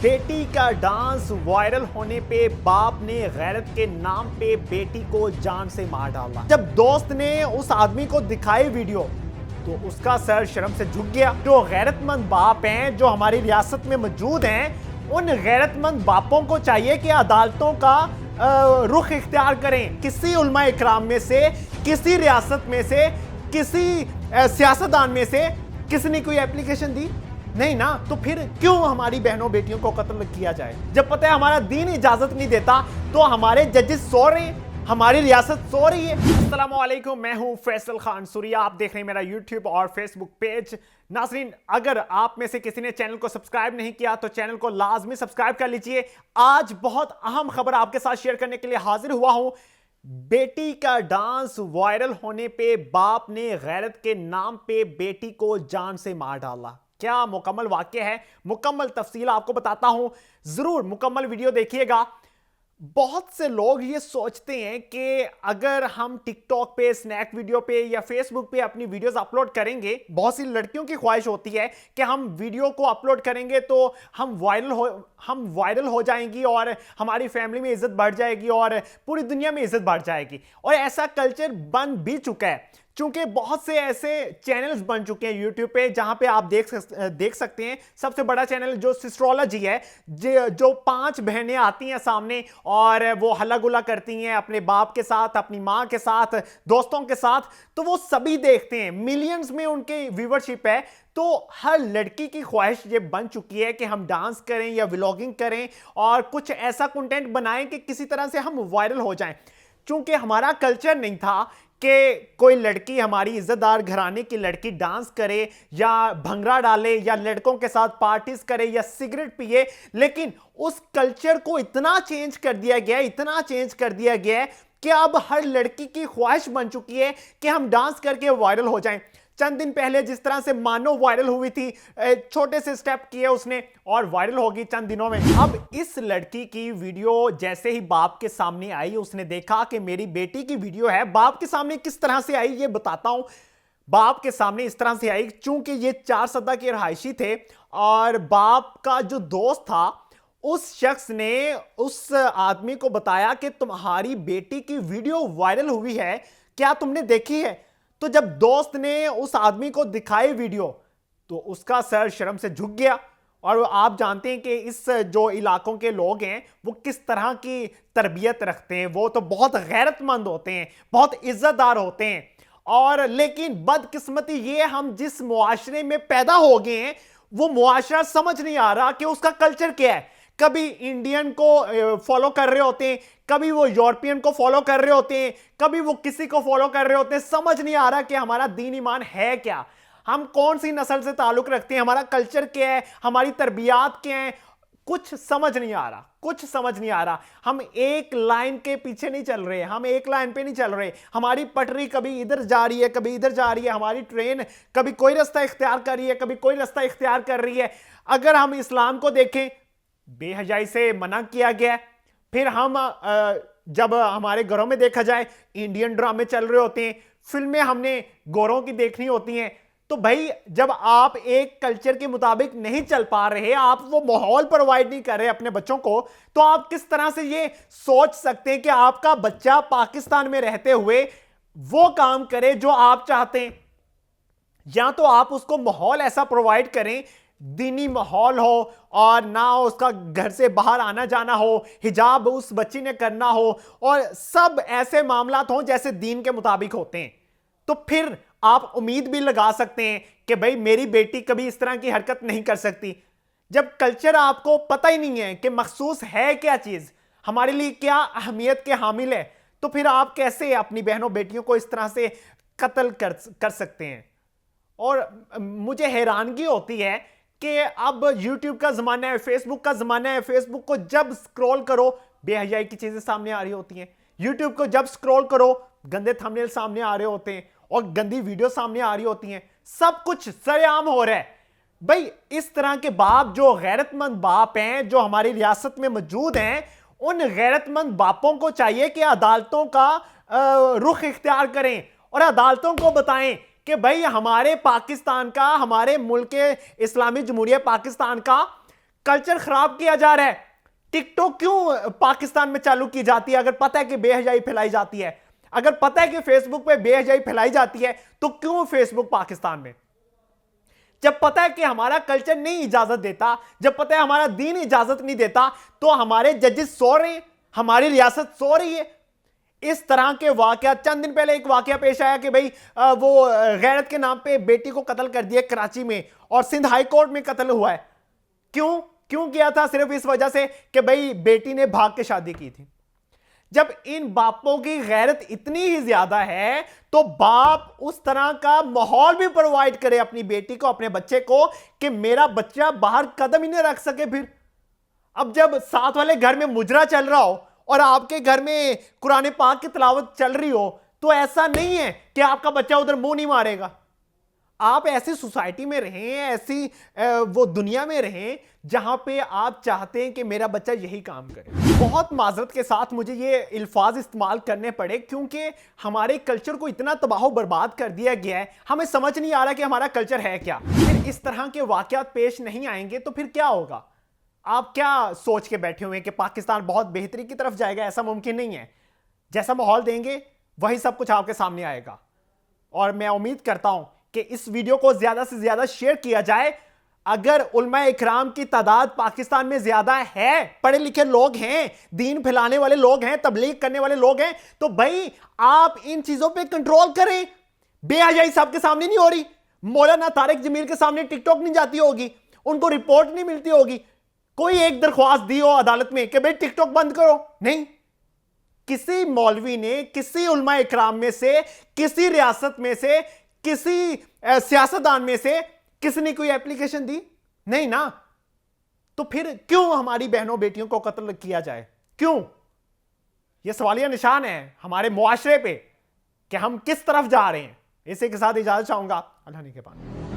बेटी का dance viral होने पे बाप ने गैरत के नाम पे बेटी को जान से मार डाला। जब दोस्त ने उस आदमी को दिखाई वीडियो तो उसका सर शर्म से झुक गया। जो गैरतमंद बाप हैं जो हमारी रियासत में मौजूद हैं, उन गैरतमंद बापों को चाहिए कि अदालतों का रुख इख्तियार करें। किसी उलमा इकराम में से, किसी रियासत में से, किसी सियासतदान में से किसी ने कोई एप्लीकेशन दी? नहीं ना। तो फिर क्यों हमारी बहनों बेटियों को कत्ल किया जाए? जब पता है हमारा दीन इजाजत नहीं देता तो हमारे जजेस सो रहे हैं, हमारी रियासत सो रही है। अस्सलाम वालेकुम, मैं हूं फैसल खान सूरिया। आप देख रहे हैं मेरा यूट्यूब और फेसबुक पेज। नाज़रीन, अगर आप में से किसी ने चैनल को सब्सक्राइब नहीं किया तो चैनल को लाजमी सब्सक्राइब कर लीजिए। आज बहुत अहम खबर आपके साथ शेयर करने के लिए हाजिर हुआ हूं। बेटी का डांस वायरल होने पे बाप ने गैरत के नाम पे बेटी को जान से मार डाला। क्या मुकम्मल वाक्य है, मुकम्मल तफसील आपको बताता हूं, जरूर मुकम्मल वीडियो देखिएगा। बहुत से लोग ये सोचते हैं कि अगर हम टिकटॉक पे, स्नैक वीडियो पे या फेसबुक पे अपनी वीडियोस अपलोड करेंगे, बहुत सी लड़कियों की ख्वाहिश होती है कि हम वीडियो को अपलोड करेंगे तो हम वायरल हो जाएंगी और हमारी फैमिली में इज्जत बढ़ जाएगी और पूरी दुनिया में इज्जत बढ़ जाएगी। और ऐसा कल्चर बन भी चुका है, चूंकि बहुत से ऐसे चैनल्स बन चुके हैं यूट्यूब पे जहां पे आप देख सकते हैं। सबसे बड़ा चैनल जो सिस्ट्रोलॉजी है, जो 5 बहनें आती हैं सामने और वो हल्ला गुल्ला करती हैं अपने बाप के साथ, अपनी मां के साथ, दोस्तों के साथ, तो वो सभी देखते हैं। मिलियंस में उनके व्यूवरशिप है। तो हर लड़की की ख्वाहिश ये बन चुकी है कि हम डांस करें या व्लॉगिंग करें और कुछ ऐसा कंटेंट बनाएं कि किसी तरह से हम वायरल हो जाएं। चूंकि हमारा कल्चर नहीं था कि कोई लड़की, हमारी इज्जतदार घराने की लड़की डांस करे या भंगड़ा डाले या लड़कों के साथ पार्टीज करे या सिगरेट पिए, लेकिन उस कल्चर को इतना चेंज कर दिया गया है कि अब हर लड़की की ख्वाहिश बन चुकी है कि हम डांस करके वायरल हो जाएं। चंद दिन पहले जिस तरह से मानो वायरल हुई थी, छोटे से स्टेप किए उसने और वायरल होगी चंद दिनों में। अब इस लड़की की वीडियो जैसे ही बाप के सामने आई, उसने देखा कि मेरी बेटी की वीडियो है। बाप के सामने किस तरह से आई ये बताता हूं। बाप के सामने इस तरह से आई, चूंकि ये 4 सदा के रहायशी थे और बाप का जो दोस्त था, उस शख्स ने उस आदमी को बताया कि तुम्हारी बेटी की वीडियो वायरल हुई है, क्या तुमने देखी है? तो जब दोस्त ने उस आदमी को दिखाई वीडियो तो उसका सर शर्म से झुक गया। और आप जानते हैं कि इस जो इलाकों के लोग हैं वो किस तरह की तरबियत रखते हैं। वो तो बहुत गैरतमंद होते हैं, बहुत इज्जतदार होते हैं। और लेकिन बदकिस्मती ये, हम जिस मुआशरे में पैदा हो गए हैं वो मुआशरा समझ नहीं आ रहा कि उसका कल्चर क्या है। कभी इंडियन को फॉलो कर रहे होते हैं, कभी वो यूरोपियन को फॉलो कर रहे होते हैं, कभी वो किसी को फॉलो कर रहे होते हैं। समझ नहीं आ रहा कि हमारा दीन ईमान है क्या, हम कौन सी नस्ल से ताल्लुक रखते हैं, हमारा कल्चर क्या है, हमारी तरबियात क्या है। कुछ समझ नहीं आ रहा। हम एक लाइन के पीछे नहीं चल रहे, हम एक लाइन पे नहीं चल रहे। हमारी पटरी कभी इधर जा रही है, कभी इधर जा रही है। हमारी ट्रेन कभी कोई रास्ता इख्तियार कर रही है, कभी कोई रास्ता इख्तियार कर रही है। अगर हम इस्लाम को देखें, बेहयाई से मना किया गया। फिर हम जब हमारे घरों में देखा जाए, इंडियन ड्रामे चल रहे होते हैं, फिल्में हमने गोरों की देखनी होती हैं। तो भाई, जब आप एक कल्चर के मुताबिक नहीं चल पा रहे, आप वो माहौल प्रोवाइड नहीं कर रहे अपने बच्चों को, तो आप किस तरह से ये सोच सकते हैं कि आपका बच्चा पाकिस्तान में रहते हुए वो काम करे जो आप चाहते हैं? या तो आप उसको माहौल ऐसा प्रोवाइड करें, दीनी माहौल हो और ना उसका घर से बाहर आना जाना हो, हिजाब उस बच्ची ने करना हो और सब ऐसे मामलात हों जैसे दीन के मुताबिक होते हैं। तो फिर आप उम्मीद भी लगा सकते हैं कि भाई मेरी बेटी कभी इस तरह की हरकत नहीं कर सकती। जब कल्चर आपको पता ही नहीं है कि मखसूस है क्या चीज, हमारे लिए क्या अहमियत के हामिल है, तो फिर आप कैसे अपनी बहनों बेटियों को इस तरह से कत्ल कर सकते हैं? और मुझे हैरानगी होती है कि अब YouTube का जमाना है, फेसबुक का जमाना है। फेसबुक को जब स्क्रॉल करो बेहयाई की चीजें सामने आ रही होती हैं। YouTube को जब स्क्रॉल करो गंदे थंबनेल सामने आ रहे होते हैं और गंदी वीडियो सामने आ रही होती हैं। सब कुछ सरेआम हो रहा है। भाई, इस तरह के बाप, जो गैरतमंद बाप हैं जो हमारी रियासत में मौजूद हैं, उन गैरतमंद बापों को चाहिए कि अदालतों का रुख इख्तियार करें और अदालतों को बताएं कि भाई हमारे पाकिस्तान का, हमारे मुल्क इस्लामी जमहूरिया पाकिस्तान का कल्चर खराब किया जा रहा है। टिकटॉक क्यों पाकिस्तान में चालू की जाती है अगर पता है कि बेहयाई फैलाई जाती है? अगर पता है कि फेसबुक पे बेहयाई फैलाई जाती है तो क्यों फेसबुक पाकिस्तान में? जब पता है कि हमारा कल्चर नहीं इजाजत देता, जब पता है हमारा दीन इजाजत नहीं देता, तो हमारे जजेस सो रहे हैं, हमारी रियासत सो रही है। इस तरह के वाकया, चंद दिन पहले एक वाकया पेश आया कि भाई वो गैरत के नाम पे बेटी को कत्ल कर दिया कराची में, और सिंध हाई कोर्ट में कत्ल हुआ है। क्यों किया था? सिर्फ इस वजह से कि भाई बेटी ने भाग के शादी की थी। जब इन बापों की गैरत इतनी ही ज्यादा है तो बाप उस तरह का माहौल भी प्रोवाइड करे अपनी बेटी को, अपने बच्चे को, कि मेरा बच्चा बाहर कदम ही नहीं रख सके। फिर अब जब साथ वाले घर में मुजरा चल रहा हो और आपके घर में कुरान पाक की तिलावत चल रही हो, तो ऐसा नहीं है कि आपका बच्चा उधर मुंह नहीं मारेगा। आप ऐसी सोसाइटी में रहें, ऐसी वो दुनिया में रहें जहां पे आप चाहते हैं कि मेरा बच्चा यही काम करे। बहुत माजरत के साथ मुझे ये अल्फाज इस्तेमाल करने पड़े क्योंकि हमारे कल्चर को इतना तबाह बर्बाद कर दिया गया है, हमें समझ नहीं आ रहा कि हमारा कल्चर है क्या। फिर इस तरह के वाकयात पेश नहीं आएंगे तो फिर क्या होगा? आप क्या सोच के बैठे हुए हैं कि पाकिस्तान बहुत बेहतरी की तरफ जाएगा? ऐसा मुमकिन नहीं है। जैसा माहौल देंगे वही सब कुछ आपके सामने आएगा। और मैं उम्मीद करता हूं कि इस वीडियो को ज्यादा से ज्यादा शेयर किया जाए। अगर उलमा इकराम की तादाद पाकिस्तान में ज्यादा है, पढ़े लिखे लोग हैं, दीन फैलाने वाले लोग हैं, तबलीग करने वाले लोग हैं, तो भाई आप इन चीजों पे कंट्रोल करें। बेहयाई सबके सामने नहीं हो रही, मौलाना तारिक जमील के सामने टिकटॉक नहीं जाती होगी, उनको रिपोर्ट नहीं मिलती होगी, कोई एक दरख्वास्त दी हो अदालत में कि भाई टिकटॉक बंद करो, नहीं। किसी मौलवी ने, किसी उलमा इकराम में से, किसी रियासत में से, किसी सियासतदान में से किसी ने कोई एप्लीकेशन दी? नहीं ना। तो फिर क्यों हमारी बहनों बेटियों को कत्ल किया जाए? क्यों? यह सवालिया निशान है हमारे मुआशरे पे कि हम किस तरफ जा रहे हैं। इसी के साथ इजाजत चाहूंगा। अल्लाह ने के पास।